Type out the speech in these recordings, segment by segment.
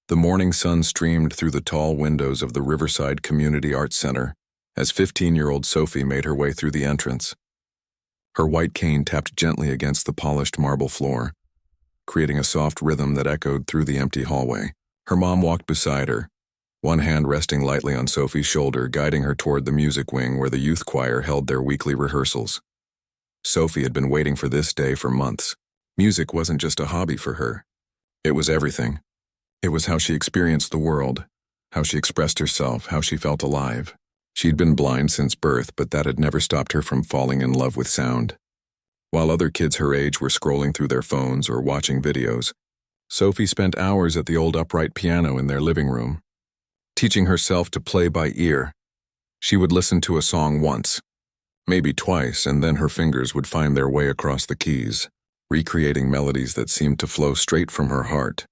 The morning sun streamed through the tall windows of the Riverside Community Arts Center as 15-year-old Sophie made her way through the entrance. Her white cane tapped gently against the polished marble floor, creating a soft rhythm that echoed through the empty hallway. Her mom walked beside her, one hand resting lightly on Sophie's shoulder, guiding her toward the music wing where the youth choir held their weekly rehearsals. Sophie had been waiting for this day for months. Music wasn't just a hobby for her. It was everything. It was how she experienced the world, how she expressed herself, how she felt alive. She'd been blind since birth, but that had never stopped her from falling in love with sound. While other kids her age were scrolling through their phones or watching videos, Sophie spent hours at the old upright piano in their living room, teaching herself to play by ear. She would listen to a song once, maybe twice, and then her fingers would find their way across the keys, recreating melodies that seemed to flow straight from her heart.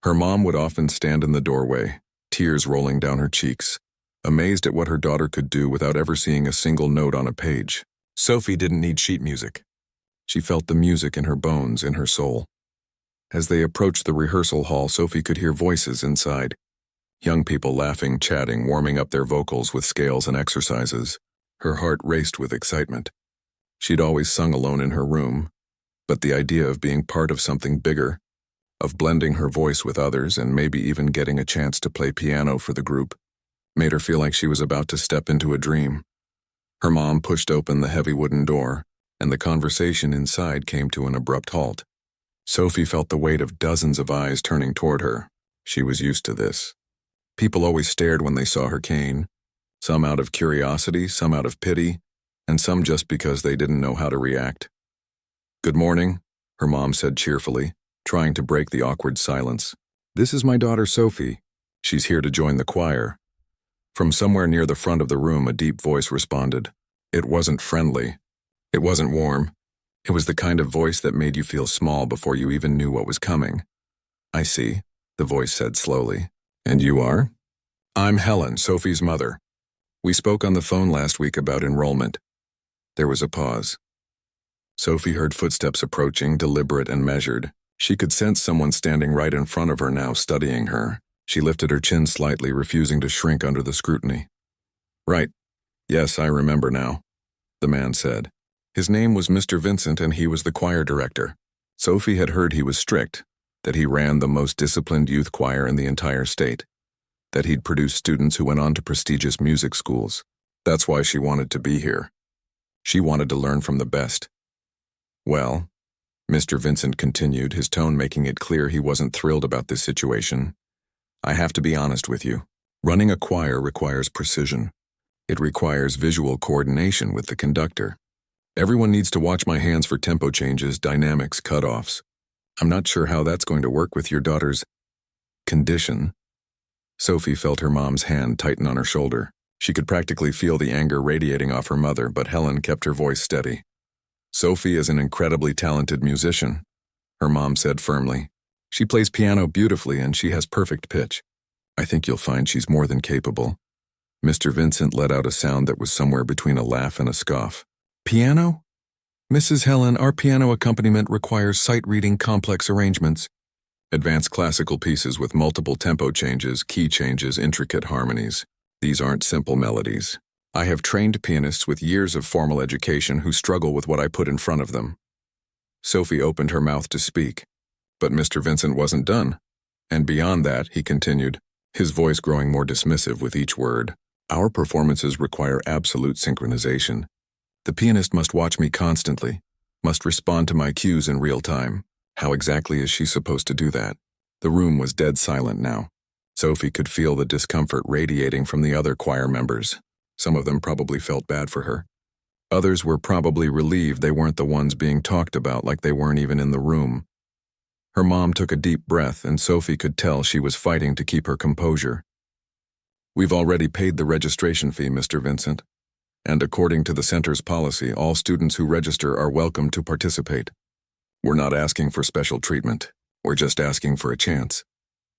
Her mom would often stand in the doorway, tears rolling down her cheeks, amazed at what her daughter could do without ever seeing a single note on a page. Sophie didn't need sheet music. She felt the music in her bones, in her soul. As they approached the rehearsal hall, Sophie could hear voices inside. Young people laughing, chatting, warming up their vocals with scales and exercises. Her heart raced with excitement. She'd always sung alone in her room, but the idea of being part of something bigger, of blending her voice with others and maybe even getting a chance to play piano for the group, made her feel like she was about to step into a dream. Her mom pushed open the heavy wooden door, and the conversation inside came to an abrupt halt. Sophie felt the weight of dozens of eyes turning toward her. She was used to this. People always stared when they saw her cane, some out of curiosity, some out of pity, and some just because they didn't know how to react. "Good morning," her mom said cheerfully, trying to break the awkward silence. "This is my daughter Sophie. She's here to join the choir." From somewhere near the front of the room, a deep voice responded. It wasn't friendly. It wasn't warm. It was the kind of voice that made you feel small before you even knew what was coming. "I see," the voice said slowly. "And you are?" "I'm Helen, Sophie's mother. We spoke on the phone last week about enrollment." There was a pause. Sophie heard footsteps approaching, deliberate and measured. She could sense someone standing right in front of her now, studying her. She lifted her chin slightly, refusing to shrink under the scrutiny. "Right. Yes, I remember now," the man said. His name was Mr. Vincent, and he was the choir director. Sophie had heard he was strict, that he ran the most disciplined youth choir in the entire state, that he'd produced students who went on to prestigious music schools. That's why she wanted to be here. She wanted to learn from the best. "Well," Mr. Vincent continued, his tone making it clear he wasn't thrilled about this situation, "I have to be honest with you. Running a choir requires precision. It requires visual coordination with the conductor. Everyone needs to watch my hands for tempo changes, dynamics, cutoffs. I'm not sure how that's going to work with your daughter's condition." Sophie felt her mom's hand tighten on her shoulder. She could practically feel the anger radiating off her mother, but Helen kept her voice steady. "Sophie is an incredibly talented musician," her mom said firmly. "She plays piano beautifully and she has perfect pitch. I think you'll find she's more than capable." Mr. Vincent let out a sound that was somewhere between a laugh and a scoff. "Piano? Mrs. Helen, our piano accompaniment requires sight-reading complex arrangements. Advanced classical pieces with multiple tempo changes, key changes, intricate harmonies. These aren't simple melodies. I have trained pianists with years of formal education who struggle with what I put in front of them." Sophie opened her mouth to speak, but Mr. Vincent wasn't done. "And beyond that," he continued, his voice growing more dismissive with each word, "our performances require absolute synchronization. The pianist must watch me constantly, must respond to my cues in real time. How exactly is she supposed to do that?" The room was dead silent now. Sophie could feel the discomfort radiating from the other choir members. Some of them probably felt bad for her. Others were probably relieved they weren't the ones being talked about, like they weren't even in the room. Her mom took a deep breath, and Sophie could tell she was fighting to keep her composure. "We've already paid the registration fee, Mr. Vincent. And according to the center's policy, all students who register are welcome to participate. We're not asking for special treatment. We're just asking for a chance."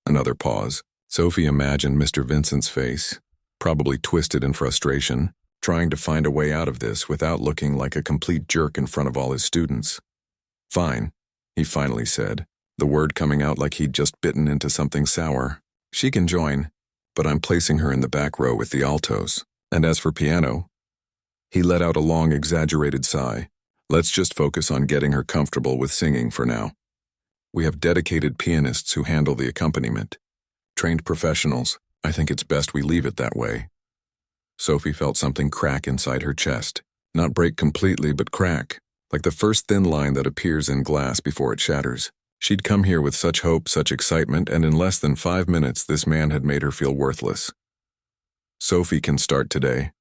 Another pause. Sophie imagined Mr. Vincent's face, probably twisted in frustration, trying to find a way out of this without looking like a complete jerk in front of all his students. "Fine," he finally said. the word coming out like he'd just bitten into something sour. She can join, but I'm placing her in the back row with the altos. And as for piano, he let out a long, exaggerated sigh. Let's just focus on getting her comfortable with singing for now. We have dedicated pianists who handle the accompaniment. Trained professionals. I think it's best we leave it that way. Sophie felt something crack inside her chest. Not break completely, but crack, like the first thin line that appears in glass before it shatters. She'd come here with such hope, such excitement, and in less than 5 minutes this man had made her feel worthless. Sophie can start today,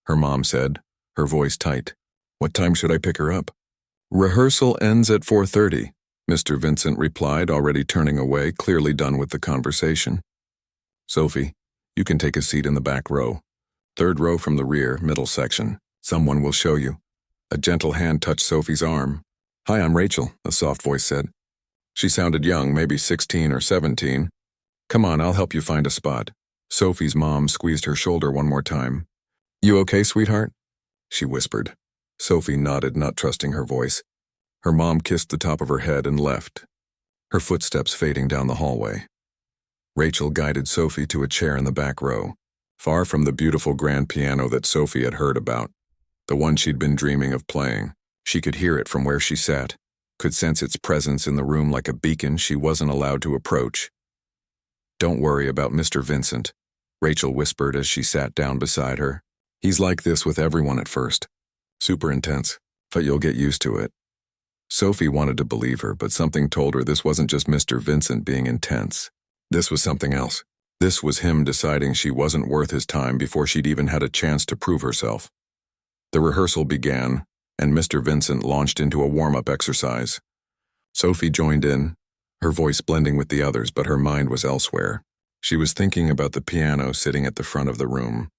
her mom said, her voice tight. What time should I pick her up? Rehearsal ends at 4:30, Mr. Vincent replied, already turning away, clearly done with the conversation. Sophie, you can take a seat in the back row. 3rd row from the rear, middle section. Someone will show you. A gentle hand touched Sophie's arm. Hi, I'm Rachel, a soft voice said. She sounded young, maybe 16 or 17. Come on, I'll help you find a spot. Sophie's mom squeezed her shoulder one more time. You okay, sweetheart? She whispered. Sophie nodded, not trusting her voice. Her mom kissed the top of her head and left, her footsteps fading down the hallway. Rachel guided Sophie to a chair in the back row, far from the beautiful grand piano that Sophie had heard about, the one she'd been dreaming of playing. She could hear it from where she sat, could sense its presence in the room like a beacon she wasn't allowed to approach. Don't worry about Mr. Vincent, Rachel whispered as she sat down beside her. He's like this with everyone at first. Super intense, but you'll get used to it. Sophie wanted to believe her, but something told her this wasn't just Mr. Vincent being intense. This was something else. This was him deciding she wasn't worth his time before she'd even had a chance to prove herself. The rehearsal began, and Mr. Vincent launched into a warm-up exercise. Sophie joined in, her voice blending with the others, but her mind was elsewhere. She was thinking about the piano sitting at the front of the room.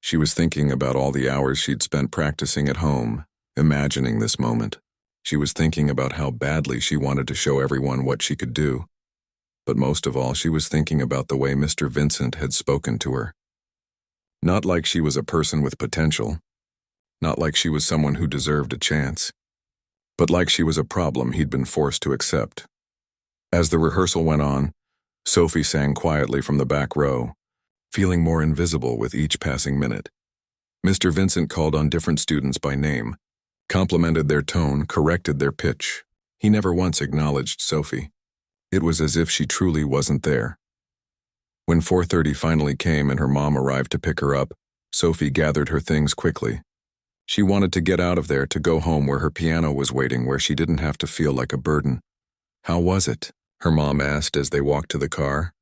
She was thinking about all the hours she'd spent practicing at home, imagining this moment. She was thinking about how badly she wanted to show everyone what she could do. But most of all, she was thinking about the way Mr. Vincent had spoken to her. Not like she was a person with potential, not like she was someone who deserved a chance, but like she was a problem he'd been forced to accept. As the rehearsal went on, Sophie sang quietly from the back row, feeling more invisible with each passing minute. Mr. Vincent called on different students by name, complimented their tone, corrected their pitch. He never once acknowledged Sophie. It was as if she truly wasn't there. When 4:30 finally came and her mom arrived to pick her up, Sophie gathered her things quickly. She wanted to get out of there, to go home where her piano was waiting, where she didn't have to feel like a burden. How was it? Her mom asked as they walked to the car.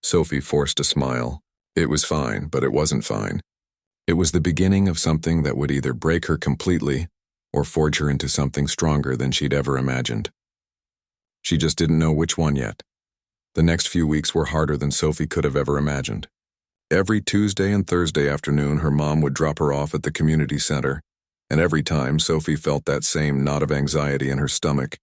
Sophie forced a smile. It was fine, but it wasn't fine. It was the beginning of something that would either break her completely or forge her into something stronger than she'd ever imagined. She just didn't know which one yet. The next few weeks were harder than Sophie could have ever imagined. Every Tuesday and Thursday afternoon, her mom would drop her off at the community center, and every time Sophie felt that same knot of anxiety in her stomach.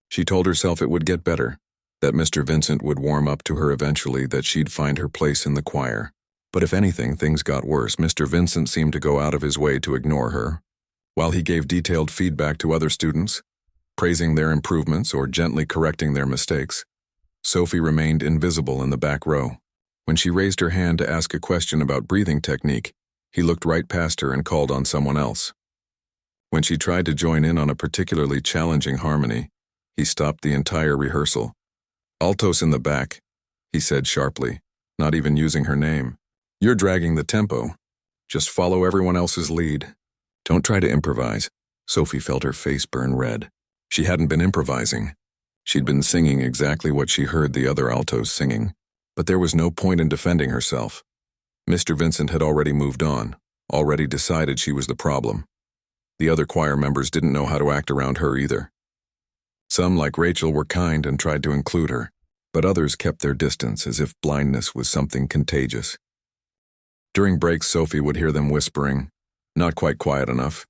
She told herself it would get better, that Mr. Vincent would warm up to her eventually, that she'd find her place in the choir. But if anything, things got worse. Mr. Vincent seemed to go out of his way to ignore her. While he gave detailed feedback to other students, praising their improvements or gently correcting their mistakes, Sophie remained invisible in the back row. When she raised her hand to ask a question about breathing technique, he looked right past her and called on someone else. When she tried to join in on a particularly challenging harmony, he stopped the entire rehearsal. Altos in the back, he said sharply, not even using her name. You're dragging the tempo. Just follow everyone else's lead. Don't try to improvise. Sophie felt her face burn red. She hadn't been improvising. She'd been singing exactly what she heard the other altos singing, but there was no point in defending herself. Mr. Vincent had already moved on, already decided she was the problem. The other choir members didn't know how to act around her either. Some, like Rachel, were kind and tried to include her, but others kept their distance as if blindness was something contagious. During breaks, Sophie would hear them whispering, not quite quiet enough.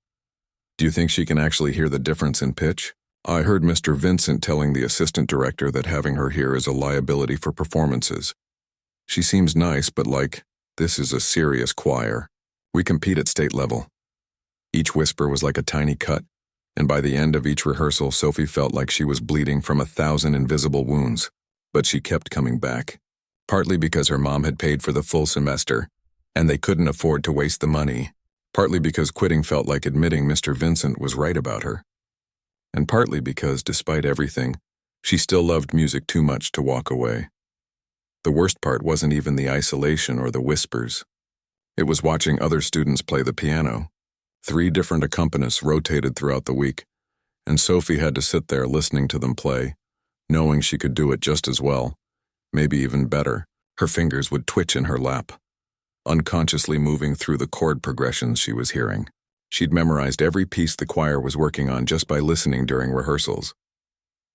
Do you think she can actually hear the difference in pitch? I heard Mr. Vincent telling the assistant director that having her here is a liability for performances. She seems nice, but this is a serious choir. We compete at state level. Each whisper was like a tiny cut, and by the end of each rehearsal, Sophie felt like she was bleeding from 1,000 invisible wounds. But she kept coming back. Partly because her mom had paid for the full semester, and they couldn't afford to waste the money. Partly because quitting felt like admitting Mr. Vincent was right about her. And partly because, despite everything, she still loved music too much to walk away. The worst part wasn't even the isolation or the whispers. It was watching other students play the piano. 3 different accompanists rotated throughout the week, and Sophie had to sit there listening to them play, knowing she could do it just as well, maybe even better. Her fingers would twitch in her lap, unconsciously moving through the chord progressions she was hearing. She'd memorized every piece the choir was working on just by listening during rehearsals.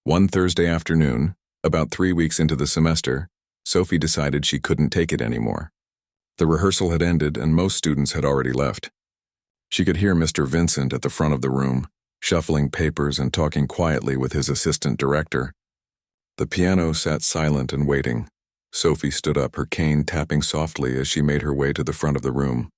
One Thursday afternoon, about 3 weeks into the semester, Sophie decided she couldn't take it anymore. The rehearsal had ended and most students had already left. She could hear Mr. Vincent at the front of the room, shuffling papers and talking quietly with his assistant director. The piano sat silent and waiting. Sophie stood up, her cane tapping softly as she made her way to the front of the room.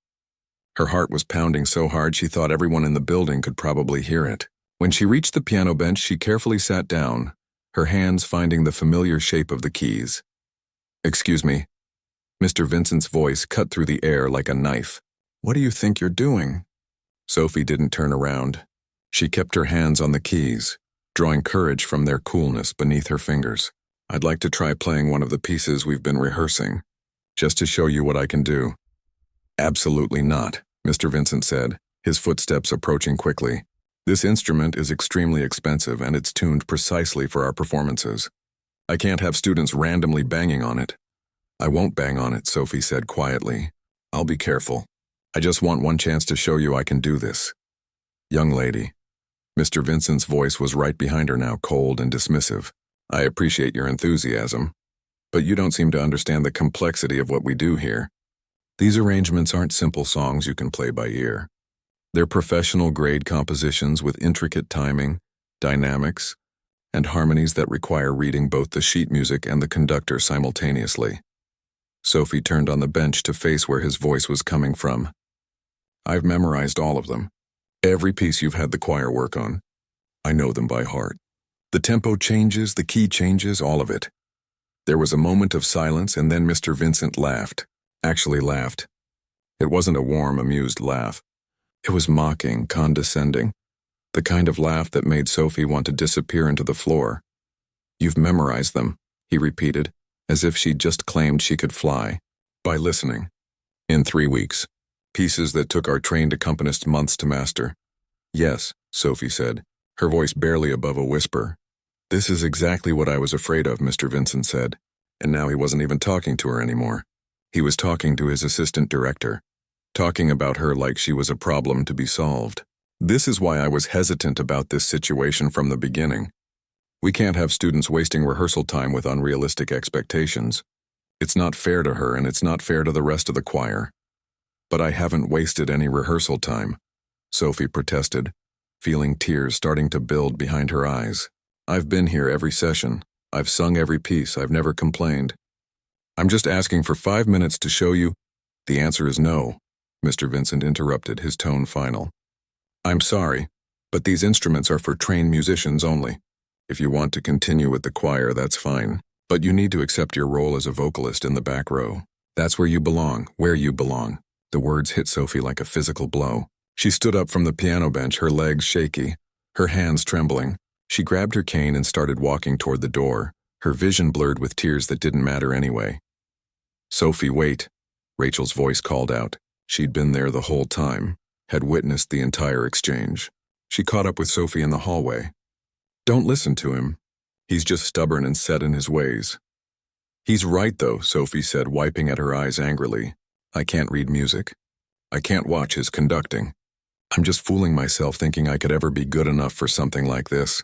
Her heart was pounding so hard she thought everyone in the building could probably hear it. When she reached the piano bench, she carefully sat down, her hands finding the familiar shape of the keys. "Excuse me." Mr. Vincent's voice cut through the air like a knife. "What do you think you're doing?" Sophie didn't turn around. She kept her hands on the keys, drawing courage from their coolness beneath her fingers. "I'd like to try playing one of the pieces we've been rehearsing, just to show you what I can do." "Absolutely not," Mr. Vincent said, his footsteps approaching quickly. "This instrument is extremely expensive and it's tuned precisely for our performances. I can't have students randomly banging on it." "I won't bang on it," Sophie said quietly. "I'll be careful. I just want one chance to show you I can do this." "Young lady." Mr. Vincent's voice was right behind her now, cold and dismissive. "I appreciate your enthusiasm, but you don't seem to understand the complexity of what we do here. These arrangements aren't simple songs you can play by ear. They're professional-grade compositions with intricate timing, dynamics, and harmonies that require reading both the sheet music and the conductor simultaneously." Sophie turned on the bench to face where his voice was coming from. "I've memorized all of them. Every piece you've had the choir work on. I know them by heart. The tempo changes, the key changes, all of it." There was a moment of silence, and then Mr. Vincent laughed. Actually laughed. It wasn't a warm, amused laugh. It was mocking, condescending. The kind of laugh that made Sophie want to disappear into the floor. "You've memorized them," he repeated, as if she'd just claimed she could fly. "By listening. In 3 weeks. Pieces that took our trained accompanists months to master." "Yes," Sophie said, her voice barely above a whisper. "This is exactly what I was afraid of," Mr. Vincent said, and now he wasn't even talking to her anymore. He was talking to his assistant director, talking about her like she was a problem to be solved. "This is why I was hesitant about this situation from the beginning. We can't have students wasting rehearsal time with unrealistic expectations. It's not fair to her and it's not fair to the rest of the choir." "But I haven't wasted any rehearsal time," Sophie protested, feeling tears starting to build behind her eyes. "I've been here every session. I've sung every piece. I've never complained. I'm just asking for 5 minutes to show you—" "The answer is no," Mr. Vincent interrupted, his tone final. "I'm sorry, but these instruments are for trained musicians only. If you want to continue with the choir, that's fine. But you need to accept your role as a vocalist in the back row. That's where you belong, where you belong." The words hit Sophie like a physical blow. She stood up from the piano bench, her legs shaky, her hands trembling. She grabbed her cane and started walking toward the door, her vision blurred with tears that didn't matter anyway. "Sophie, wait," Rachel's voice called out. She'd been there the whole time, had witnessed the entire exchange. She caught up with Sophie in the hallway. "Don't listen to him. He's just stubborn and set in his ways." "He's right, though," Sophie said, wiping at her eyes angrily. "I can't read music. I can't watch his conducting. I'm just fooling myself thinking I could ever be good enough for something like this."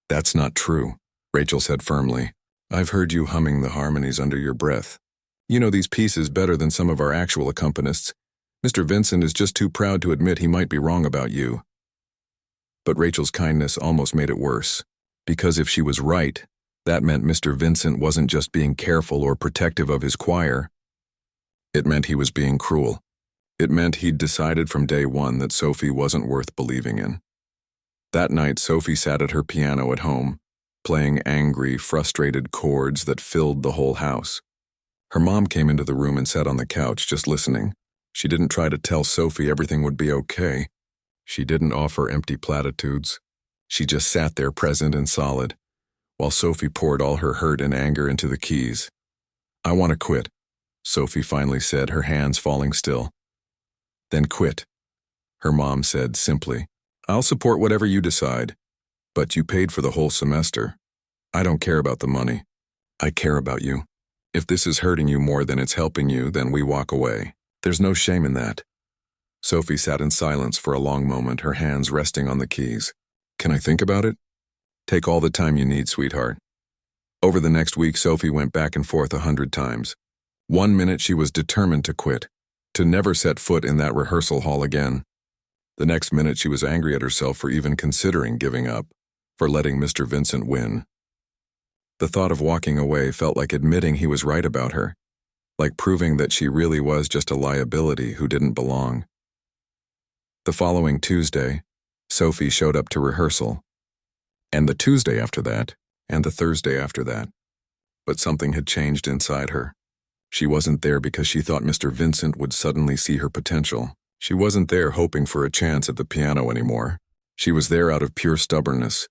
"That's not true," Rachel said firmly. "I've heard you humming the harmonies under your breath. You know these pieces better than some of our actual accompanists. Mr. Vincent is just too proud to admit he might be wrong about you." But Rachel's kindness almost made it worse, because if she was right, that meant Mr. Vincent wasn't just being careful or protective of his choir. It meant he was being cruel. It meant he'd decided from day one that Sophie wasn't worth believing in. That night, Sophie sat at her piano at home, playing angry, frustrated chords that filled the whole house. Her mom came into the room and sat on the couch, just listening. She didn't try to tell Sophie everything would be okay. She didn't offer empty platitudes. She just sat there present and solid, while Sophie poured all her hurt and anger into the keys. "I want to quit," Sophie finally said, her hands falling still. "Then quit," her mom said simply. "I'll support whatever you decide, but you paid for the whole semester. I don't care about the money. I care about you. If this is hurting you more than it's helping you, then we walk away. There's no shame in that." Sophie sat in silence for a long moment, her hands resting on the keys. "Can I think about it?" "Take all the time you need, sweetheart." Over the next week, Sophie went back and forth 100 times. One minute she was determined to quit, to never set foot in that rehearsal hall again. The next minute she was angry at herself for even considering giving up, for letting Mr. Vincent win. The thought of walking away felt like admitting he was right about her, like proving that she really was just a liability who didn't belong. The following Tuesday, Sophie showed up to rehearsal, and the Tuesday after that, and the Thursday after that. But something had changed inside her. She wasn't there because she thought Mr. Vincent would suddenly see her potential. She wasn't there hoping for a chance at the piano anymore. She was there out of pure stubbornness,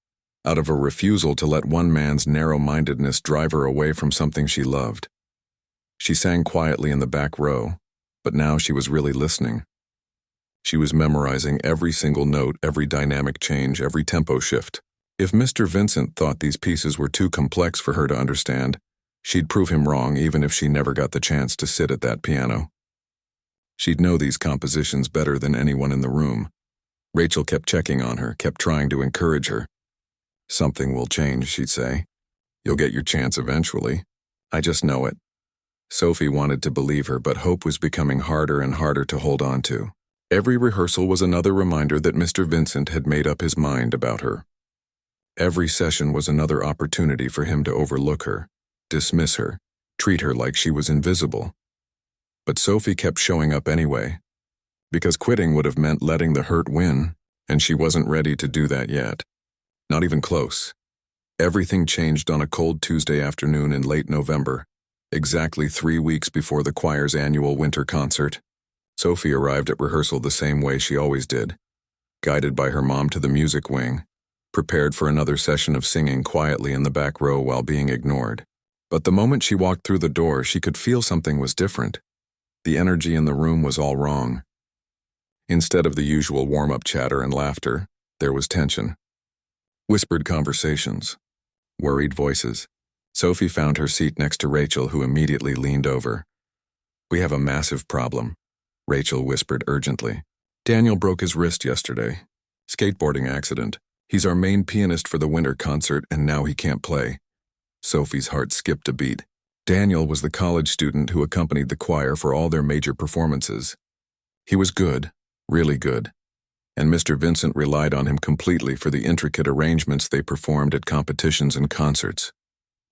out of a refusal to let one man's narrow-mindedness drive her away from something she loved. She sang quietly in the back row, but now she was really listening. She was memorizing every single note, every dynamic change, every tempo shift. If Mr. Vincent thought these pieces were too complex for her to understand, she'd prove him wrong even if she never got the chance to sit at that piano. She'd know these compositions better than anyone in the room. Rachel kept checking on her, kept trying to encourage her. "Something will change," she'd say. "You'll get your chance eventually. I just know it." Sophie wanted to believe her, but hope was becoming harder and harder to hold on to. Every rehearsal was another reminder that Mr. Vincent had made up his mind about her. Every session was another opportunity for him to overlook her, dismiss her, treat her like she was invisible. But Sophie kept showing up anyway, because quitting would have meant letting the hurt win, and she wasn't ready to do that yet. Not even close. Everything changed on a cold Tuesday afternoon in late November, exactly 3 weeks before the choir's annual winter concert. Sophie arrived at rehearsal the same way she always did, guided by her mom to the music wing, prepared for another session of singing quietly in the back row while being ignored. But the moment she walked through the door, she could feel something was different. The energy in the room was all wrong. Instead of the usual warm-up chatter and laughter, there was tension. Whispered conversations, worried voices. Sophie found her seat next to Rachel, who immediately leaned over. "We have a massive problem," Rachel whispered urgently. "Daniel broke his wrist yesterday. Skateboarding accident. He's our main pianist for the winter concert, and now he can't play." Sophie's heart skipped a beat. Daniel was the college student who accompanied the choir for all their major performances. He was good, really good, and Mr. Vincent relied on him completely for the intricate arrangements they performed at competitions and concerts.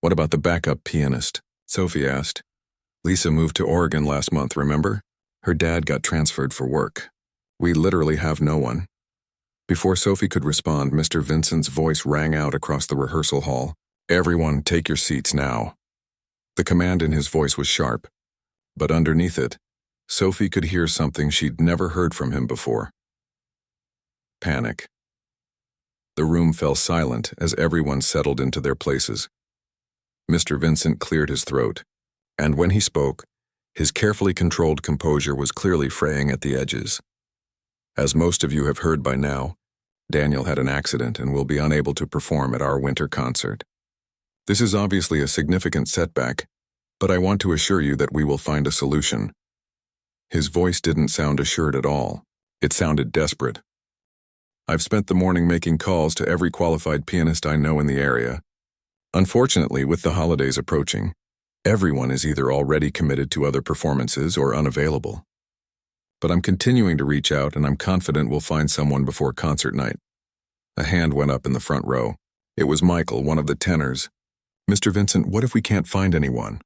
"What about the backup pianist?" Sophie asked. "Lisa moved to Oregon last month, remember? Her dad got transferred for work. We literally have no one." Before Sophie could respond, Mr. Vincent's voice rang out across the rehearsal hall. "Everyone, take your seats now." The command in his voice was sharp, but underneath it, Sophie could hear something she'd never heard from him before. Panic. The room fell silent as everyone settled into their places. Mr. Vincent cleared his throat, and when he spoke, his carefully controlled composure was clearly fraying at the edges. "As most of you have heard by now, Daniel had an accident and will be unable to perform at our winter concert. This is obviously a significant setback, but I want to assure you that we will find a solution." His voice didn't sound assured at all. It sounded desperate. "I've spent the morning making calls to every qualified pianist I know in the area. Unfortunately, with the holidays approaching, everyone is either already committed to other performances or unavailable. But I'm continuing to reach out, and I'm confident we'll find someone before concert night." A hand went up in the front row. It was Michael, one of the tenors. "Mr. Vincent, what if we can't find anyone?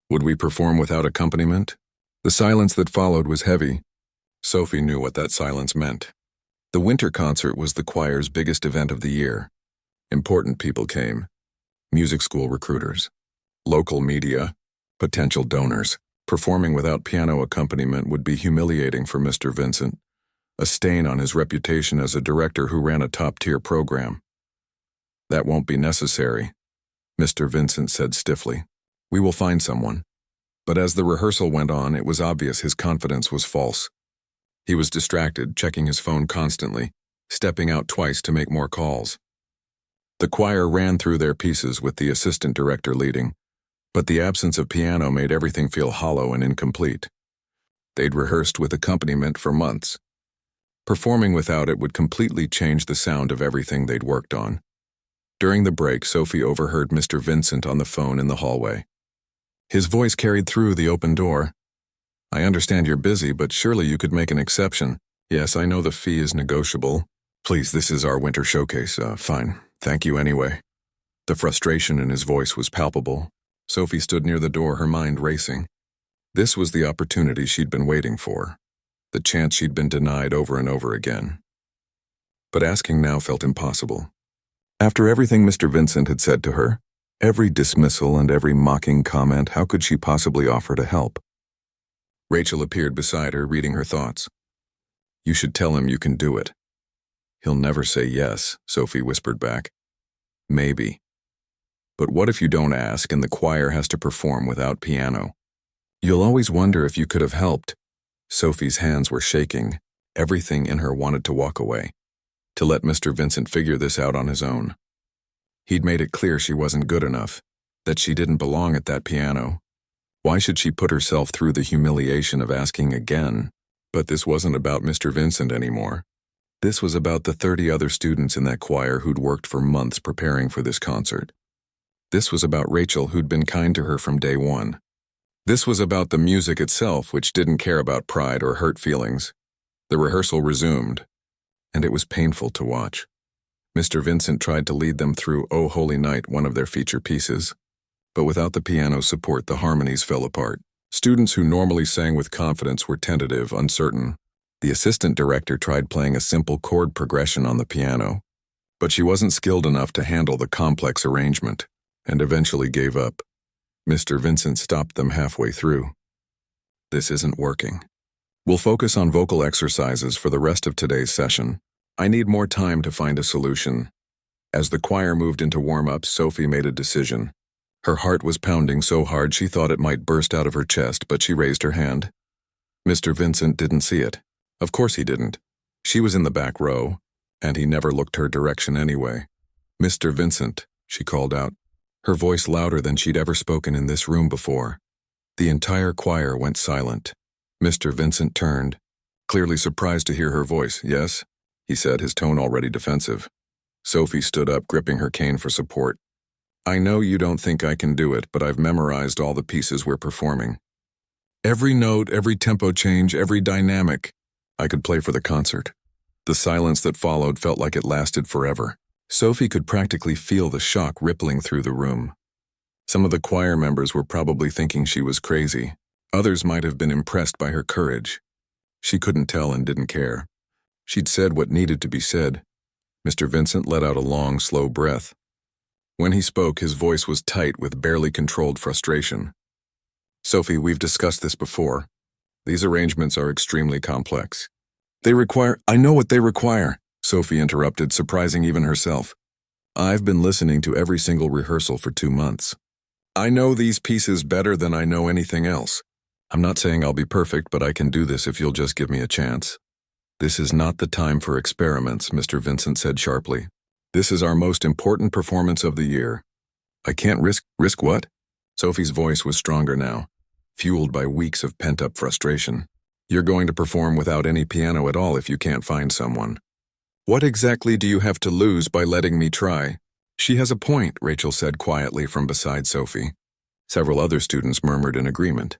Would we perform without accompaniment?" The silence that followed was heavy. Sophie knew what that silence meant. The winter concert was the choir's biggest event of the year. Important people came: music school recruiters, local media, potential donors. Performing without piano accompaniment would be humiliating for Mr. Vincent, a stain on his reputation as a director who ran a top-tier program. "That won't be necessary," Mr. Vincent said stiffly. "We will find someone." But as the rehearsal went on, it was obvious his confidence was false. He was distracted, checking his phone constantly, stepping out twice to make more calls. The choir ran through their pieces with the assistant director leading, but the absence of piano made everything feel hollow and incomplete. They'd rehearsed with accompaniment for months. Performing without it would completely change the sound of everything they'd worked on. During the break, Sophie overheard Mr. Vincent on the phone in the hallway. His voice carried through the open door. "I understand you're busy, but surely you could make an exception." "Yes, I know the fee is negotiable. Please, this is our winter showcase. Fine. Thank you anyway." The frustration in his voice was palpable. Sophie stood near the door, her mind racing. This was the opportunity she'd been waiting for, the chance she'd been denied over and over again. But asking now felt impossible. After everything Mr. Vincent had said to her, every dismissal and every mocking comment, how could she possibly offer to help? Rachel appeared beside her, reading her thoughts. "You should tell him you can do it." "He'll never say yes," Sophie whispered back. "Maybe. But what if you don't ask and the choir has to perform without piano? You'll always wonder if you could have helped." Sophie's hands were shaking. Everything in her wanted to walk away, to let Mr. Vincent figure this out on his own. He'd made it clear she wasn't good enough, that she didn't belong at that piano. Why should she put herself through the humiliation of asking again? But this wasn't about Mr. Vincent anymore. This was about the 30 other students in that choir who'd worked for months preparing for this concert. This was about Rachel, who'd been kind to her from day one. This was about the music itself, which didn't care about pride or hurt feelings. The rehearsal resumed, and it was painful to watch. Mr. Vincent tried to lead them through "O Holy Night," one of their feature pieces. But without the piano support, the harmonies fell apart. Students who normally sang with confidence were tentative, uncertain. The assistant director tried playing a simple chord progression on the piano, but she wasn't skilled enough to handle the complex arrangement, and eventually gave up. Mr. Vincent stopped them halfway through. "This isn't working. We'll focus on vocal exercises for the rest of today's session. I need more time to find a solution." As the choir moved into warm-up, Sophie made a decision. Her heart was pounding so hard she thought it might burst out of her chest, but she raised her hand. Mr. Vincent didn't see it. Of course he didn't. She was in the back row, and he never looked her direction anyway. "Mr. Vincent," she called out, her voice louder than she'd ever spoken in this room before. The entire choir went silent. Mr. Vincent turned, clearly surprised to hear her voice. "Yes?" he said, his tone already defensive. Sophie stood up, gripping her cane for support. "I know you don't think I can do it, but I've memorized all the pieces we're performing. Every note, every tempo change, every dynamic. I could play for the concert." The silence that followed felt like it lasted forever. Sophie could practically feel the shock rippling through the room. Some of the choir members were probably thinking she was crazy. Others might have been impressed by her courage. She couldn't tell and didn't care. She'd said what needed to be said. Mr. Vincent let out a long, slow breath. When he spoke, his voice was tight with barely controlled frustration. "Sophie, we've discussed this before. These arrangements are extremely complex. I know what they require," Sophie interrupted, surprising even herself. "I've been listening to every single rehearsal for 2 months. I know these pieces better than I know anything else. I'm not saying I'll be perfect, but I can do this if you'll just give me a chance." "This is not the time for experiments," Mr. Vincent said sharply. "This is our most important performance of the year. I can't risk what?" Sophie's voice was stronger now, fueled by weeks of pent-up frustration. "You're going to perform without any piano at all if you can't find someone. What exactly do you have to lose by letting me try?" "She has a point," Rachel said quietly from beside Sophie. Several other students murmured in agreement.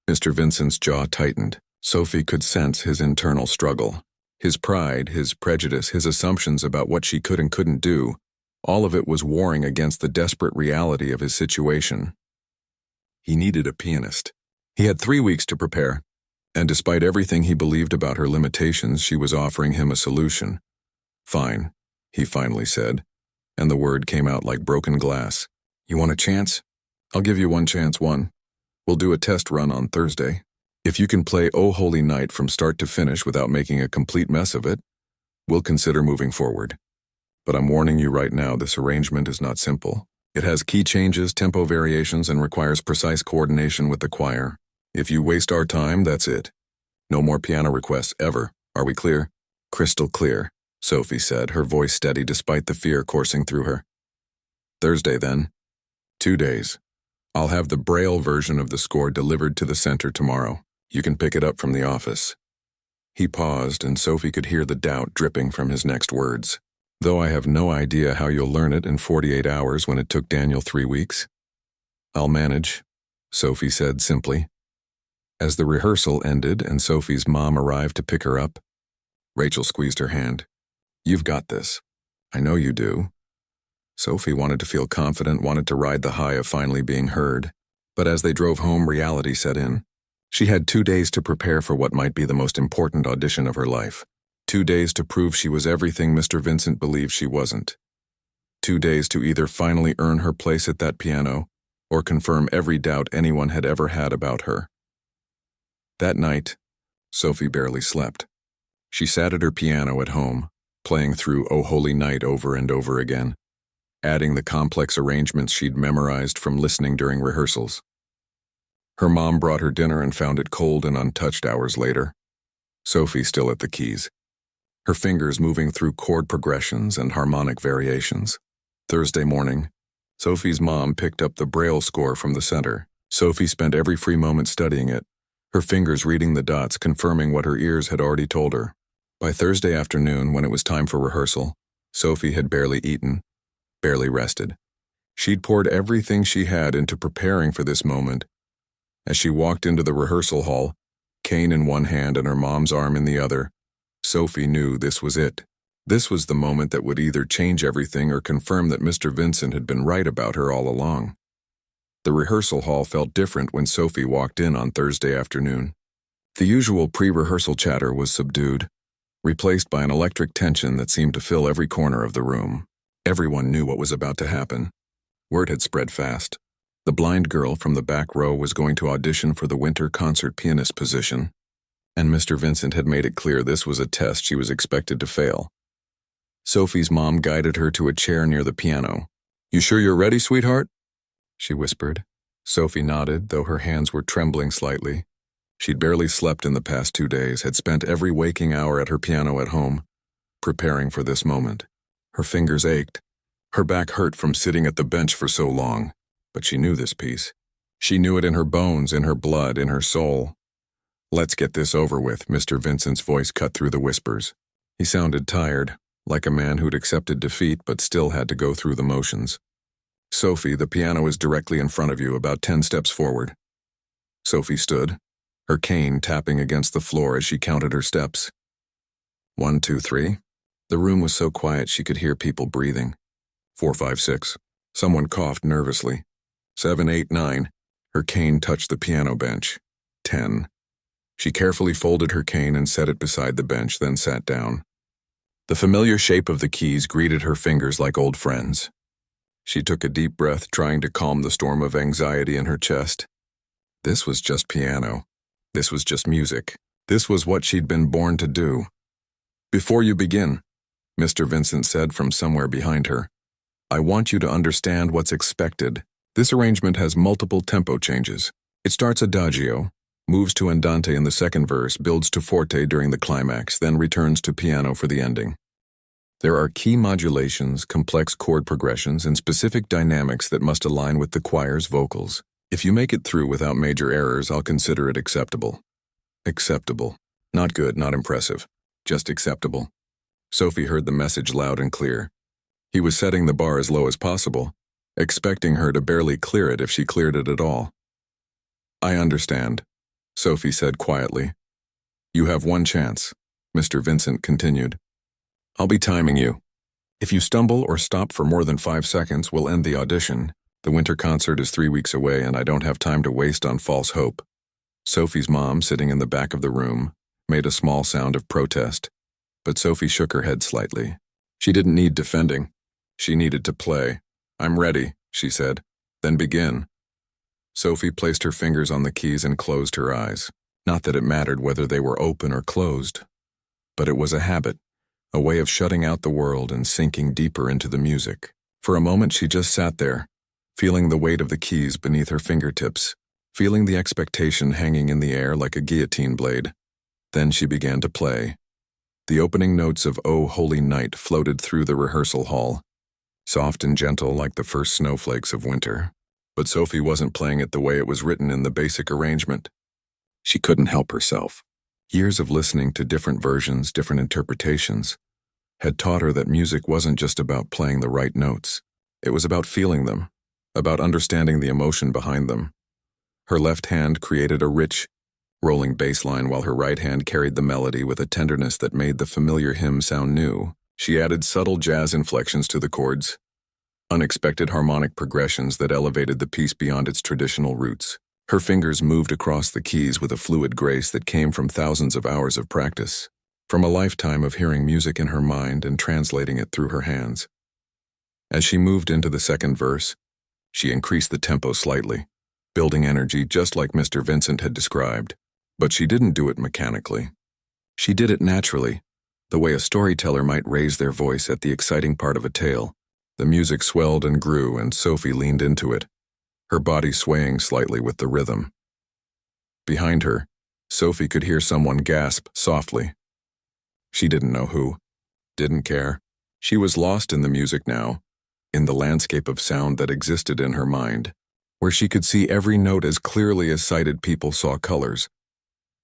Mr. Vincent's jaw tightened. Sophie could sense his internal struggle. His pride, his prejudice, his assumptions about what she could and couldn't do, all of it was warring against the desperate reality of his situation. He needed a pianist. He had 3 weeks to prepare, And despite everything he believed about her limitations, she was offering him a solution. "Fine," he finally said, and the word came out like broken glass. "You want a chance? I'll give you one chance, one. We'll do a test run on Thursday. If you can play Oh Holy Night from start to finish without making a complete mess of it, we'll consider moving forward. But I'm warning you right now, this arrangement is not simple. It has key changes, tempo variations, and requires precise coordination with the choir. If you waste our time, that's it. No more piano requests, ever. Are we clear?" "Crystal clear," Sophie said, her voice steady despite the fear coursing through her. "Thursday, then. 2 days. I'll have the Braille version of the score delivered to the center tomorrow. You can pick it up from the office." He paused, and Sophie could hear the doubt dripping from his next words. "Though I have no idea how you'll learn it in 48 hours when it took Daniel 3 weeks. I'll manage," Sophie said simply. As the rehearsal ended and Sophie's mom arrived to pick her up, Rachel squeezed her hand. "You've got this. I know you do." Sophie wanted to feel confident, wanted to ride the high of finally being heard. But as they drove home, reality set in. She had 2 days to prepare for what might be the most important audition of her life. 2 days to prove she was everything Mr. Vincent believed she wasn't. 2 days to either finally earn her place at that piano or confirm every doubt anyone had ever had about her. That night, Sophie barely slept. She sat at her piano at home, playing through Oh Holy Night over and over again, adding the complex arrangements she'd memorized from listening during rehearsals. Her mom brought her dinner and found it cold and untouched hours later. Sophie still at the keys, her fingers moving through chord progressions and harmonic variations. Thursday morning, Sophie's mom picked up the Braille score from the center. Sophie spent every free moment studying it, her fingers reading the dots, confirming what her ears had already told her. By Thursday afternoon, when it was time for rehearsal, Sophie had barely eaten, barely rested. She'd poured everything she had into preparing for this moment. As she walked into the rehearsal hall, cane in one hand and her mom's arm in the other, Sophie knew this was it. This was the moment that would either change everything or confirm that Mr. Vincent had been right about her all along. The rehearsal hall felt different when Sophie walked in on Thursday afternoon. The usual pre-rehearsal chatter was subdued, replaced by an electric tension that seemed to fill every corner of the room. Everyone knew what was about to happen. Word had spread fast. The blind girl from the back row was going to audition for the winter concert pianist position, and Mr. Vincent had made it clear this was a test she was expected to fail. Sophie's mom guided her to a chair near the piano. "You sure you're ready, sweetheart?" she whispered. Sophie nodded, though her hands were trembling slightly. She'd barely slept in the past 2 days, had spent every waking hour at her piano at home, preparing for this moment. Her fingers ached. Her back hurt from sitting at the bench for so long, but she knew this piece. She knew it in her bones, in her blood, in her soul. "Let's get this over with," Mr. Vincent's voice cut through the whispers. He sounded tired, like a man who'd accepted defeat but still had to go through the motions. "Sophie, the piano is directly in front of you, about 10 steps forward." Sophie stood, her cane tapping against the floor as she counted her steps. 1, 2, 3. The room was so quiet she could hear people breathing. 4, 5, 6. Someone coughed nervously. 7, 8, 9. Her cane touched the piano bench. 10. She carefully folded her cane and set it beside the bench, then sat down. The familiar shape of the keys greeted her fingers like old friends. She took a deep breath, trying to calm the storm of anxiety in her chest. This was just piano. This was just music. This was what she'd been born to do. "Before you begin," Mr. Vincent said from somewhere behind her, "I want you to understand what's expected. This arrangement has multiple tempo changes. It starts adagio, moves to andante in the second verse, builds to forte during the climax, then returns to piano for the ending. There are key modulations, complex chord progressions, and specific dynamics that must align with the choir's vocals. If you make it through without major errors, I'll consider it acceptable." Acceptable. Not good, not impressive. Just acceptable. Sophie heard the message loud and clear. He was setting the bar as low as possible, expecting her to barely clear it if she cleared it at all. "I understand," Sophie said quietly. "You have one chance," Mr. Vincent continued. "I'll be timing you. If you stumble or stop for more than 5 seconds, we'll end the audition. The winter concert is 3 weeks away, and I don't have time to waste on false hope. Sophie's mom, sitting in the back of the room, made a small sound of protest, but Sophie shook her head slightly. She didn't need defending. She needed to play. "I'm ready," she said. "Then begin." Sophie placed her fingers on the keys and closed her eyes. Not that it mattered whether they were open or closed, but it was a habit, a way of shutting out the world and sinking deeper into the music. For a moment she just sat there, feeling the weight of the keys beneath her fingertips, feeling the expectation hanging in the air like a guillotine blade. Then she began to play. The opening notes of "O Holy Night" floated through the rehearsal hall, soft and gentle like the first snowflakes of winter. But Sophie wasn't playing it the way it was written in the basic arrangement. She couldn't help herself. Years of listening to different versions, different interpretations, had taught her that music wasn't just about playing the right notes. It was about feeling them, about understanding the emotion behind them. Her left hand created a rich, rolling bass line while her right hand carried the melody with a tenderness that made the familiar hymn sound new. She added subtle jazz inflections to the chords, unexpected harmonic progressions that elevated the piece beyond its traditional roots. Her fingers moved across the keys with a fluid grace that came from thousands of hours of practice, from a lifetime of hearing music in her mind and translating it through her hands. As she moved into the second verse, she increased the tempo slightly, building energy just like Mr. Vincent had described. But she didn't do it mechanically. She did it naturally, the way a storyteller might raise their voice at the exciting part of a tale. The music swelled and grew, and Sophie leaned into it, her body swaying slightly with the rhythm. Behind her, Sophie could hear someone gasp softly. She didn't know who, didn't care. She was lost in the music now, in the landscape of sound that existed in her mind, where she could see every note as clearly as sighted people saw colors.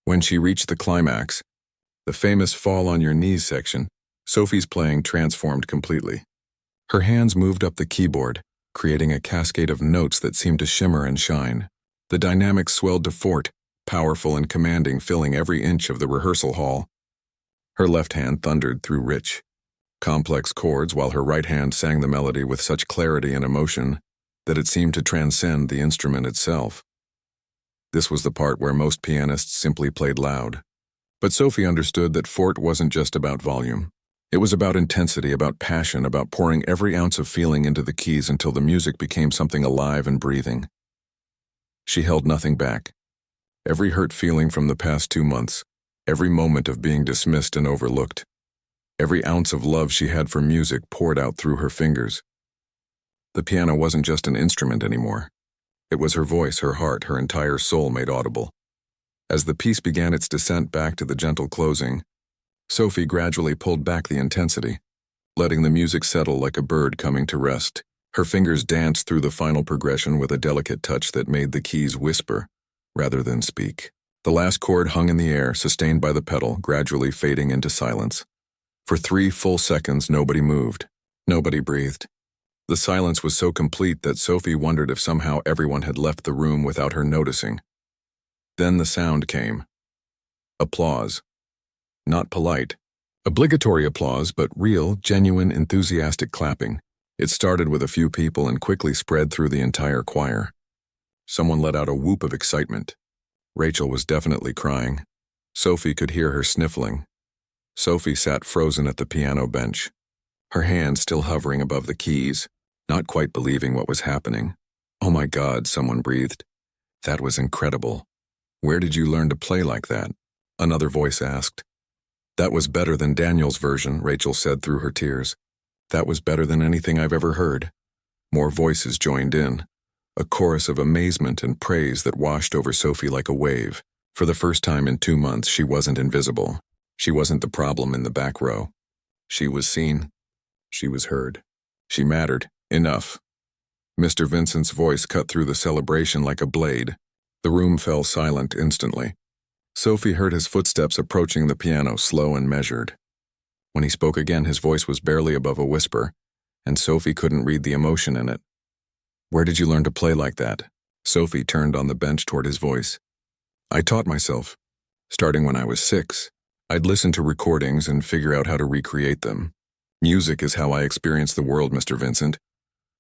When she reached the climax, the famous fall on your knees section, Sophie's playing transformed completely. Her hands moved up the keyboard, creating a cascade of notes that seemed to shimmer and shine. The dynamics swelled to fort, powerful and commanding, filling every inch of the rehearsal hall. Her left hand thundered through rich, complex chords while her right hand sang the melody with such clarity and emotion that it seemed to transcend the instrument itself. This was the part where most pianists simply played loud. But Sophie understood that fort wasn't just about volume. It was about intensity, about passion, about pouring every ounce of feeling into the keys until the music became something alive and breathing. She held nothing back. Every hurt feeling from the past 2 months, every moment of being dismissed and overlooked, every ounce of love she had for music poured out through her fingers. The piano wasn't just an instrument anymore. It was her voice, her heart, her entire soul made audible. As the piece began its descent back to the gentle closing, Sophie gradually pulled back the intensity, letting the music settle like a bird coming to rest. Her fingers danced through the final progression with a delicate touch that made the keys whisper rather than speak. The last chord hung in the air, sustained by the pedal, gradually fading into silence. For 3 full seconds, nobody moved. Nobody breathed. The silence was so complete that Sophie wondered if somehow everyone had left the room without her noticing. Then the sound came. Applause. Not polite, obligatory applause, but real, genuine, enthusiastic clapping. It started with a few people and quickly spread through the entire choir. Someone let out a whoop of excitement. Rachel was definitely crying. Sophie could hear her sniffling. Sophie sat frozen at the piano bench, her hands still hovering above the keys, not quite believing what was happening. "Oh my God," someone breathed. "That was incredible. Where did you learn to play like that?" Another voice asked. "That was better than Daniel's version," Rachel said through her tears. "That was better than anything I've ever heard." More voices joined in, a chorus of amazement and praise that washed over Sophie like a wave. For the first time in 2 months, she wasn't invisible. She wasn't the problem in the back row. She was seen. She was heard. She mattered. Enough. Mr. Vincent's voice cut through the celebration like a blade. The room fell silent instantly. Sophie heard his footsteps approaching the piano, slow and measured. When he spoke again, his voice was barely above a whisper, and Sophie couldn't read the emotion in it. "Where did you learn to play like that?" Sophie turned on the bench toward his voice. "I taught myself. Starting when I was 6, I'd listen to recordings and figure out how to recreate them. Music is how I experience the world, Mr. Vincent.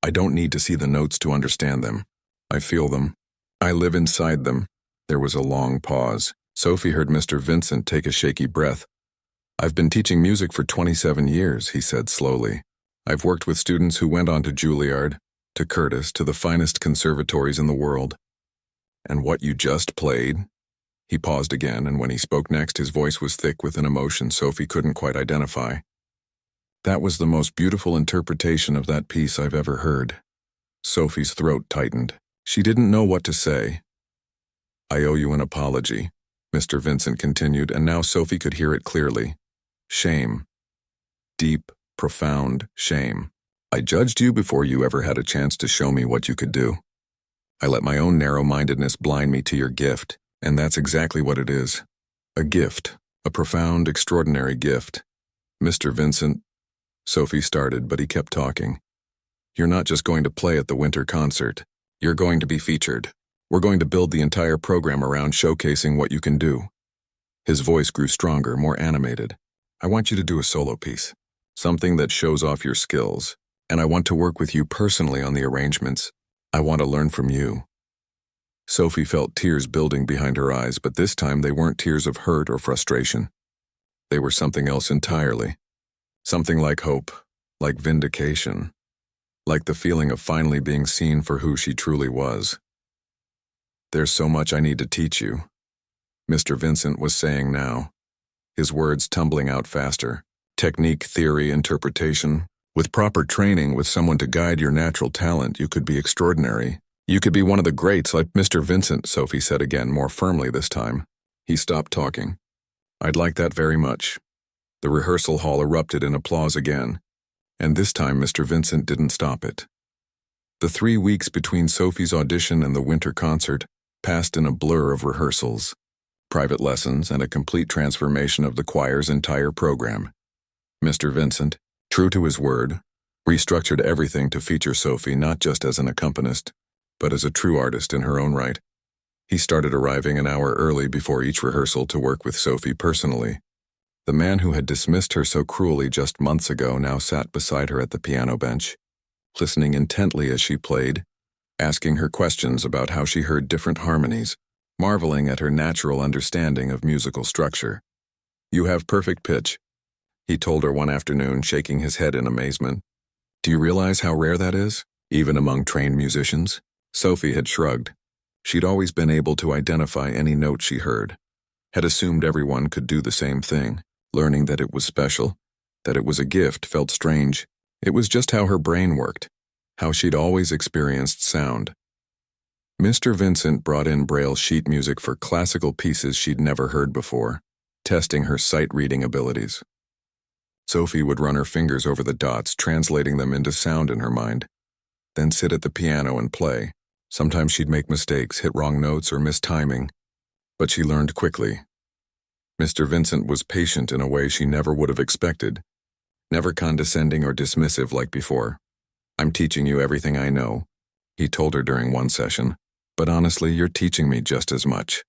I don't need to see the notes to understand them. I feel them. I live inside them. There was a long pause. Sophie heard Mr. Vincent take a shaky breath. "I've been teaching music for 27 years, he said slowly. "I've worked with students who went on to Juilliard, to Curtis, to the finest conservatories in the world. And what you just played?" He paused again, and when he spoke next, his voice was thick with an emotion Sophie couldn't quite identify. "That was the most beautiful interpretation of that piece I've ever heard." Sophie's throat tightened. She didn't know what to say. "I owe you an apology," Mr. Vincent continued, and now Sophie could hear it clearly. "Shame. Deep, profound shame. I judged you before you ever had a chance to show me what you could do. I let my own narrow-mindedness blind me to your gift, and that's exactly what it is. A gift. A profound, extraordinary gift. Mr. Vincent," Sophie started, but he kept talking. "You're not just going to play at the winter concert. You're going to be featured. We're going to build the entire program around showcasing what you can do." His voice grew stronger, more animated. "I want you to do a solo piece. Something that shows off your skills. And I want to work with you personally on the arrangements. I want to learn from you." Sophie felt tears building behind her eyes, but this time they weren't tears of hurt or frustration. They were something else entirely. Something like hope, like vindication, like the feeling of finally being seen for who she truly was. "There's so much I need to teach you," Mr. Vincent was saying now, his words tumbling out faster. "Technique, theory, interpretation. With proper training, with someone to guide your natural talent, you could be extraordinary. You could be one of the greats like Mr. Vincent," Sophie said again, more firmly this time. He stopped talking. "I'd like that very much." The rehearsal hall erupted in applause again, and this time Mr. Vincent didn't stop it. The 3 weeks between Sophie's audition and the winter concert passed in a blur of rehearsals, private lessons, and a complete transformation of the choir's entire program. Mr. Vincent, true to his word, restructured everything to feature Sophie not just as an accompanist, but as a true artist in her own right. He started arriving an hour early before each rehearsal to work with Sophie personally. The man who had dismissed her so cruelly just months ago now sat beside her at the piano bench, listening intently as she played, asking her questions about how she heard different harmonies, marveling at her natural understanding of musical structure. "You have perfect pitch," he told her one afternoon, shaking his head in amazement. "Do you realize how rare that is, even among trained musicians?" Sophie had shrugged. She'd always been able to identify any note she heard, had assumed everyone could do the same thing. Learning that it was special, that it was a gift, felt strange. It was just how her brain worked, how she'd always experienced sound. Mr. Vincent brought in Braille sheet music for classical pieces she'd never heard before, testing her sight-reading abilities. Sophie would run her fingers over the dots, translating them into sound in her mind, then sit at the piano and play. Sometimes she'd make mistakes, hit wrong notes, or miss timing, but she learned quickly. Mr. Vincent was patient in a way she never would have expected, never condescending or dismissive like before. "I'm teaching you everything I know," he told her during one session, "but honestly, you're teaching me just as much.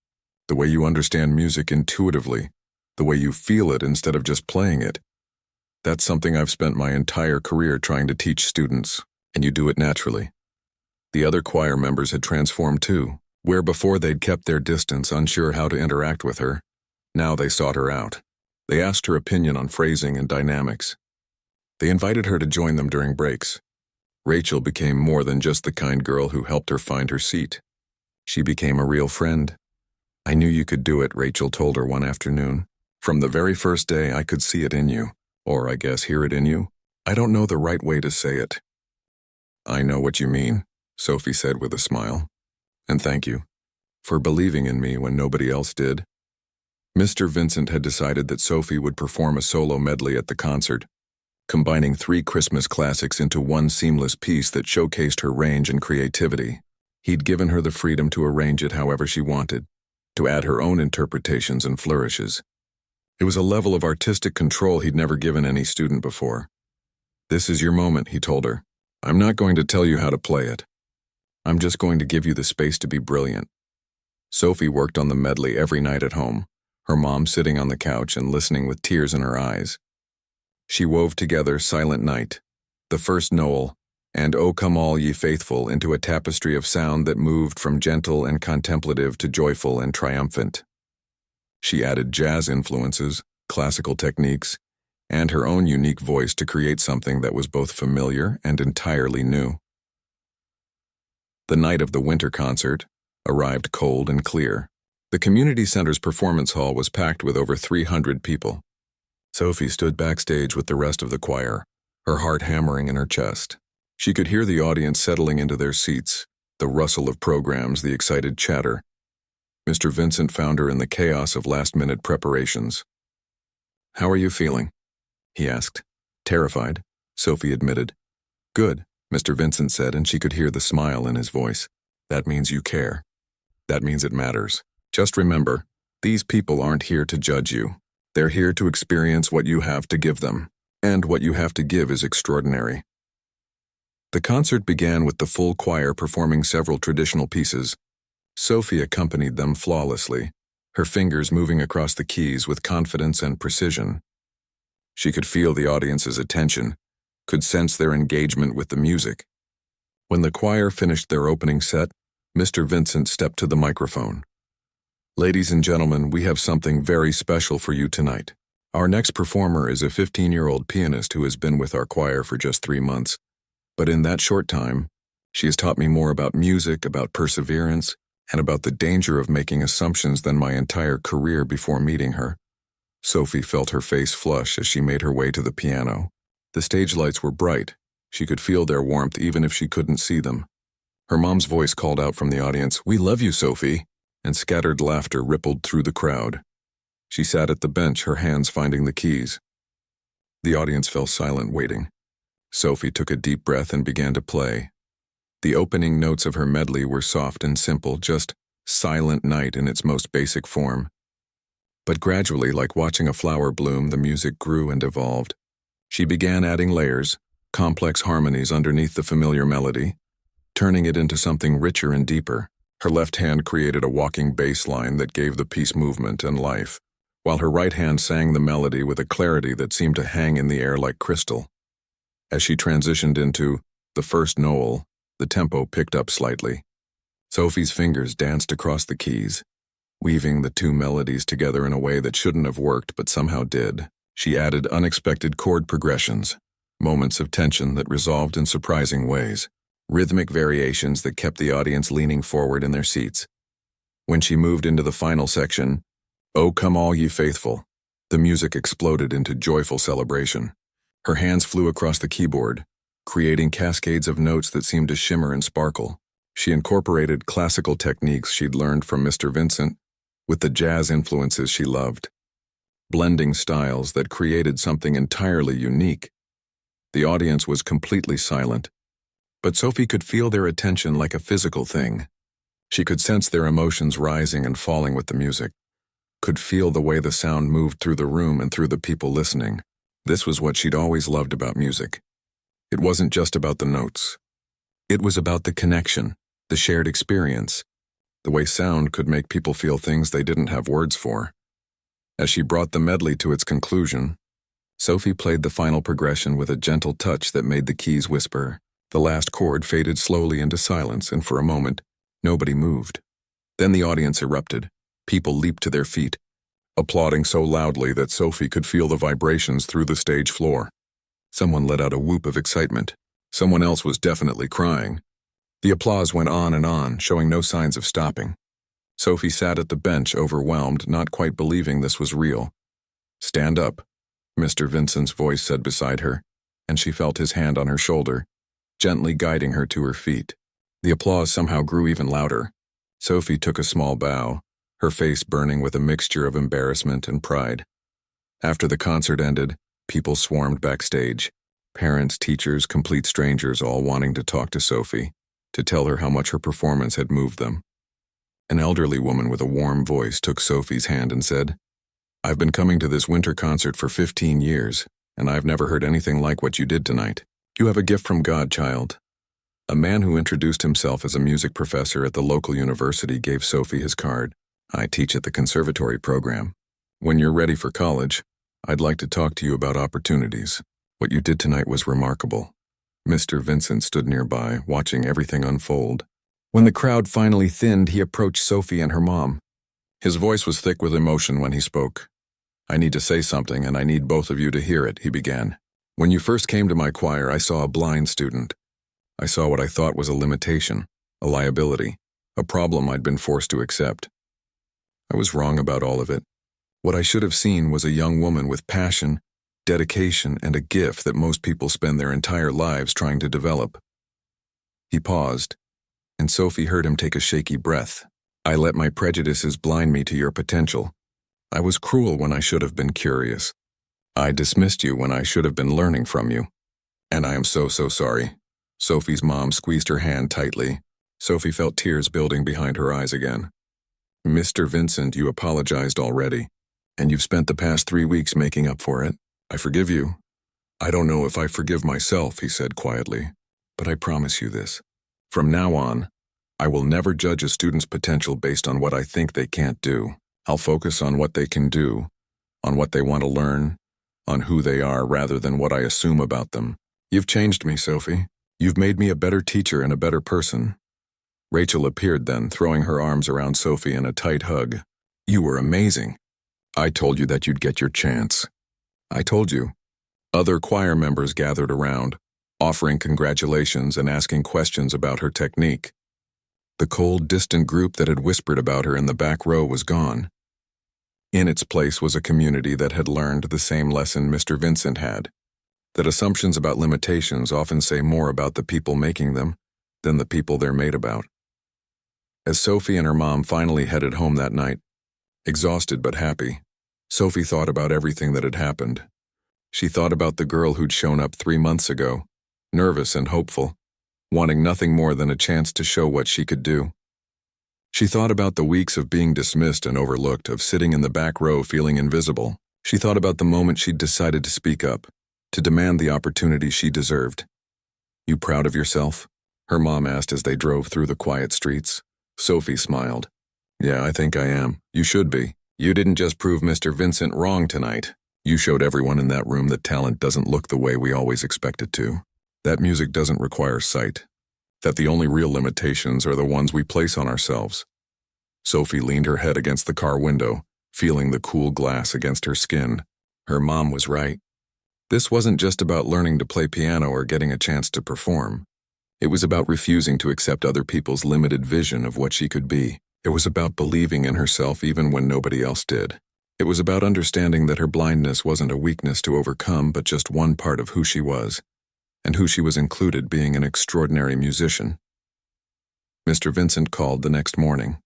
The way you understand music intuitively, the way you feel it instead of just playing it. That's something I've spent my entire career trying to teach students, and you do it naturally." The other choir members had transformed too, where before they'd kept their distance, unsure how to interact with her. Now they sought her out. They asked her opinion on phrasing and dynamics. They invited her to join them during breaks. Rachel became more than just the kind girl who helped her find her seat. She became a real friend. "I knew you could do it," Rachel told her one afternoon. "From the very first day, I could see it in you. Or I guess hear it in you. I don't know the right way to say it." "I know what you mean," Sophie said with a smile. "And thank you for believing in me when nobody else did." Mr. Vincent had decided that Sophie would perform a solo medley at the concert, combining 3 Christmas classics into one seamless piece that showcased her range and creativity. He'd given her the freedom to arrange it however she wanted, to add her own interpretations and flourishes. It was a level of artistic control he'd never given any student before. "This is your moment," he told her. "I'm not going to tell you how to play it. I'm just going to give you the space to be brilliant." Sophie worked on the medley every night at home, her mom sitting on the couch and listening with tears in her eyes. She wove together Silent Night, The First Noel, and "O Come All Ye Faithful" into a tapestry of sound that moved from gentle and contemplative to joyful and triumphant. She added jazz influences, classical techniques, and her own unique voice to create something that was both familiar and entirely new. The night of the winter concert arrived cold and clear. The community center's performance hall was packed with over 300 people. Sophie stood backstage with the rest of the choir, her heart hammering in her chest. She could hear the audience settling into their seats, the rustle of programs, the excited chatter. Mr. Vincent found her in the chaos of last-minute preparations. "How are you feeling?" he asked. "Terrified," Sophie admitted. "Good," Mr. Vincent said, and she could hear the smile in his voice. "That means you care. That means it matters. Just remember, these people aren't here to judge you. They're here to experience what you have to give them, and what you have to give is extraordinary." The concert began with the full choir performing several traditional pieces. Sophie accompanied them flawlessly, her fingers moving across the keys with confidence and precision. She could feel the audience's attention, could sense their engagement with the music. When the choir finished their opening set, Mr. Vincent stepped to the microphone. "Ladies and gentlemen, we have something very special for you tonight. Our next performer is a 15-year-old pianist who has been with our choir for just 3 months. But in that short time, she has taught me more about music, about perseverance, and about the danger of making assumptions than my entire career before meeting her." Sophie felt her face flush as she made her way to the piano. The stage lights were bright. She could feel their warmth even if she couldn't see them. Her mom's voice called out from the audience, "We love you, Sophie," and scattered laughter rippled through the crowd. She sat at the bench, her hands finding the keys. The audience fell silent, waiting. Sophie took a deep breath and began to play. The opening notes of her medley were soft and simple, just Silent Night in its most basic form. But gradually, like watching a flower bloom, the music grew and evolved. She began adding layers, complex harmonies underneath the familiar melody, turning it into something richer and deeper. Her left hand created a walking bass line that gave the piece movement and life, while her right hand sang the melody with a clarity that seemed to hang in the air like crystal. As she transitioned into the first Noel, the tempo picked up slightly. Sophie's fingers danced across the keys, weaving the two melodies together in a way that shouldn't have worked but somehow did. She added unexpected chord progressions, moments of tension that resolved in surprising ways, rhythmic variations that kept the audience leaning forward in their seats. When she moved into the final section, "O Come All Ye Faithful," the music exploded into joyful celebration. Her hands flew across the keyboard, creating cascades of notes that seemed to shimmer and sparkle. She incorporated classical techniques she'd learned from Mr. Vincent with the jazz influences she loved, blending styles that created something entirely unique. The audience was completely silent, but Sophie could feel their attention like a physical thing. She could sense their emotions rising and falling with the music, could feel the way the sound moved through the room and through the people listening. This was what she'd always loved about music. It wasn't just about the notes. It was about the connection, the shared experience, the way sound could make people feel things they didn't have words for. As she brought the medley to its conclusion, Sophie played the final progression with a gentle touch that made the keys whisper. The last chord faded slowly into silence, and for a moment, nobody moved. Then the audience erupted. People leaped to their feet, applauding so loudly that Sophie could feel the vibrations through the stage floor. Someone let out a whoop of excitement. Someone else was definitely crying. The applause went on and on, showing no signs of stopping. Sophie sat at the bench, overwhelmed, not quite believing this was real. "Stand up," Mr. Vincent's voice said beside her, and she felt his hand on her shoulder, gently guiding her to her feet. The applause somehow grew even louder. Sophie took a small bow, her face burning with a mixture of embarrassment and pride. After the concert ended, people swarmed backstage. Parents, teachers, complete strangers, all wanting to talk to Sophie, to tell her how much her performance had moved them. An elderly woman with a warm voice took Sophie's hand and said, "I've been coming to this winter concert for 15 years, and I've never heard anything like what you did tonight. You have a gift from God, child." A man who introduced himself as a music professor at the local university gave Sophie his card. "I teach at the conservatory program. When you're ready for college, I'd like to talk to you about opportunities. What you did tonight was remarkable. Mr. Vincent stood nearby, watching everything unfold. When the crowd finally thinned, he approached Sophie and her mom. His voice was thick with emotion when he spoke. "I need to say something, and I need both of you to hear it," he began. "When you first came to my choir, I saw a blind student. I saw what I thought was a limitation, a liability, a problem I'd been forced to accept. I was wrong about all of it. What I should have seen was a young woman with passion, dedication, and a gift that most people spend their entire lives trying to develop." He paused, and Sophie heard him take a shaky breath. "I let my prejudices blind me to your potential. I was cruel when I should have been curious. I dismissed you when I should have been learning from you. And I am so sorry." Sophie's mom squeezed her hand tightly. Sophie felt tears building behind her eyes again. "Mr. Vincent, you apologized already, and you've spent the past 3 weeks making up for it. I forgive you. I don't know if I forgive myself," he said quietly, "but I promise you this. From now on, I will never judge a student's potential based on what I think they can't do. I'll focus on what they can do, on what they want to learn, on who they are rather than what I assume about them. You've changed me, Sophie. You've made me a better teacher and a better person." Rachel appeared then, throwing her arms around Sophie in a tight hug. "You were amazing. I told you that you'd get your chance. I told you." Other choir members gathered around, offering congratulations and asking questions about her technique. The cold, distant group that had whispered about her in the back row was gone. In its place was a community that had learned the same lesson Mr. Vincent had, that assumptions about limitations often say more about the people making them than the people they're made about. As Sophie and her mom finally headed home that night, exhausted but happy, Sophie thought about everything that had happened. She thought about the girl who'd shown up 3 months ago, nervous and hopeful, wanting nothing more than a chance to show what she could do. She thought about the weeks of being dismissed and overlooked, of sitting in the back row feeling invisible. She thought about the moment she'd decided to speak up, to demand the opportunity she deserved. "You proud of yourself?" her mom asked as they drove through the quiet streets. Sophie smiled. "Yeah, I think I am. You should be. You didn't just prove Mr. Vincent wrong tonight. You showed everyone in that room that talent doesn't look the way we always expect it to. That music doesn't require sight. That the only real limitations are the ones we place on ourselves." Sophie leaned her head against the car window, feeling the cool glass against her skin. Her mom was right. This wasn't just about learning to play piano or getting a chance to perform. It was about refusing to accept other people's limited vision of what she could be. It was about believing in herself even when nobody else did. It was about understanding that her blindness wasn't a weakness to overcome, but just one part of who she was, and who she was included being an extraordinary musician. Mr. Vincent called the next morning.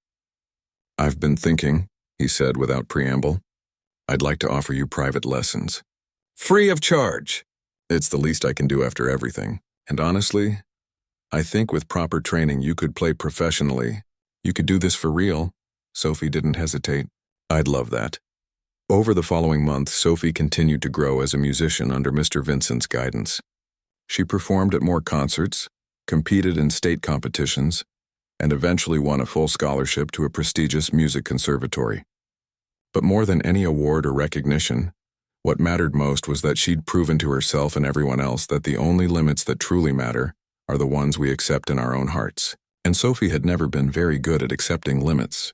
"I've been thinking," he said without preamble. "I'd like to offer you private lessons. Free of charge. It's the least I can do after everything. And honestly, I think with proper training you could play professionally. You could do this for real." Sophie didn't hesitate. "I'd love that." Over the following month, Sophie continued to grow as a musician under Mr. Vincent's guidance. She performed at more concerts, competed in state competitions, and eventually won a full scholarship to a prestigious music conservatory. But more than any award or recognition, what mattered most was that she'd proven to herself and everyone else that the only limits that truly matter are the ones we accept in our own hearts. And Sophie had never been very good at accepting limits.